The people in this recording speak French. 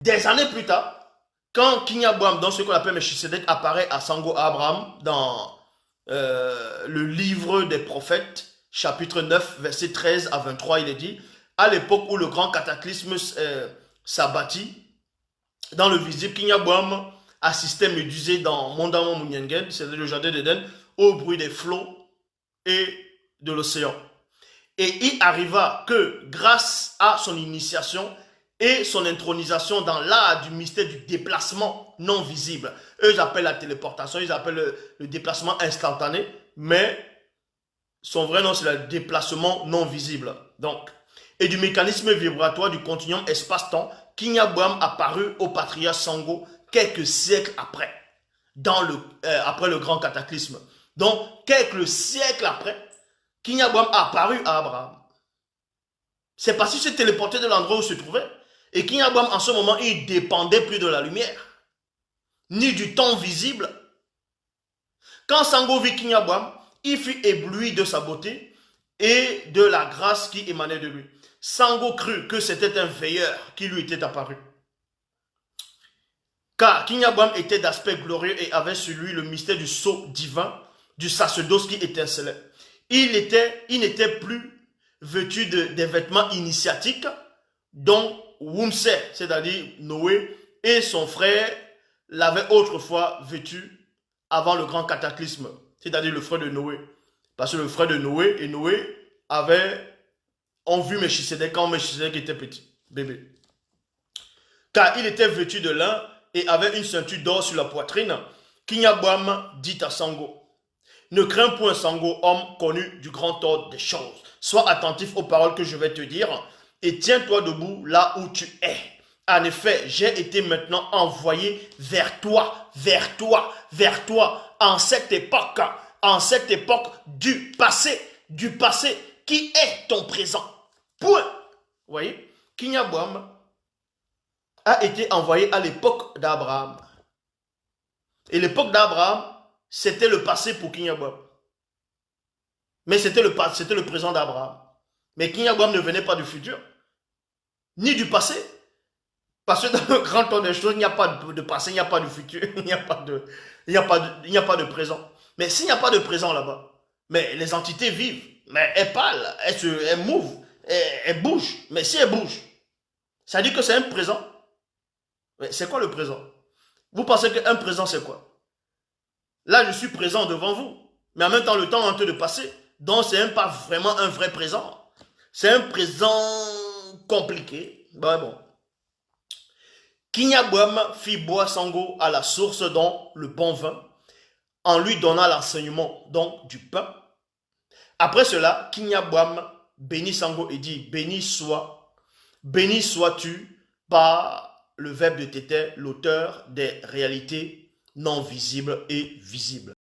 Des années plus tard, quand Kinyabwam, dans ce qu'on appelle Melchisedec, apparaît à Sango Abraham dans le livre des prophètes, chapitre 9, verset 13 à 23, il est dit, à l'époque où le grand cataclysme s'abattit, dans le visible, Kinyabwam assistait Médusé dans Mondamo Munyengen, c'est le jardin d'Éden, au bruit des flots et de l'océan. Et il arriva que, grâce à son initiation et son intronisation dans l'art du mystère du déplacement non visible, eux ils appellent la téléportation, ils appellent le déplacement instantané, mais son vrai nom c'est le déplacement non visible. Donc, et du mécanisme vibratoire du continuum espace-temps, Kinyabwam apparut au patriarche Sango quelques siècles après, après le grand cataclysme. Donc, quelques siècles après, Kinyabwam a apparu à Abraham. C'est parce qu'il s'est téléporté de l'endroit où il se trouvait. Et Kinyabwam, en ce moment, il ne dépendait plus de la lumière, ni du temps visible. Quand Sango vit Kinyabwam, il fut ébloui de sa beauté et de la grâce qui émanait de lui. Sango crut que c'était un veilleur qui lui était apparu. Car Kinyabwam était d'aspect glorieux et avait sur lui le mystère du sceau divin, du sacerdoce qui étincelait. Il n'était plus vêtu des vêtements initiatiques dont Wumse, c'est-à-dire Noé, et son frère l'avaient autrefois vêtu avant le grand cataclysme, c'est-à-dire le frère de Noé. Parce que le frère de Noé et Noé ont vu Melchisedec quand Melchisedec était petit, bébé. Car il était vêtu de lin et avait une ceinture d'or sur la poitrine. Kinyabwam dit à Sango, ne crains point Sango, homme connu du grand ordre des choses. Sois attentif aux paroles que je vais te dire et tiens-toi debout là où tu es. En effet, j'ai été maintenant envoyé vers toi, en cette époque du passé, qui est ton présent. Point. Vous voyez, Kinyabwam a été envoyé à l'époque d'Abraham. Et l'époque d'Abraham, c'était le passé pour Kinyabwam. Mais c'était le présent d'Abraham. Mais Kinyabwam ne venait pas du futur, ni du passé. Parce que dans le grand temps des choses, il n'y a pas de passé, il n'y a pas de futur, il n'y a pas de présent. Mais s'il n'y a pas de présent là-bas, mais les entités vivent, mais elles parlent, elles mouvent, elles bougent. Mais si elles bougent, ça dit que c'est un présent. Mais c'est quoi le présent? Vous pensez qu'un présent c'est quoi? Là, je suis présent devant vous, mais en même temps, le temps est en train de passer. Donc, c'est même pas vraiment un vrai présent. C'est un présent compliqué. Bon. Kinyabwam fit boire Sango à la source dont le bon vin, en lui donnant l'enseignement donc du pain. Après cela, Kinyabwam bénit Sango et dit, béni sois-tu par le verbe de Tété, l'auteur des réalités non visibles et visibles.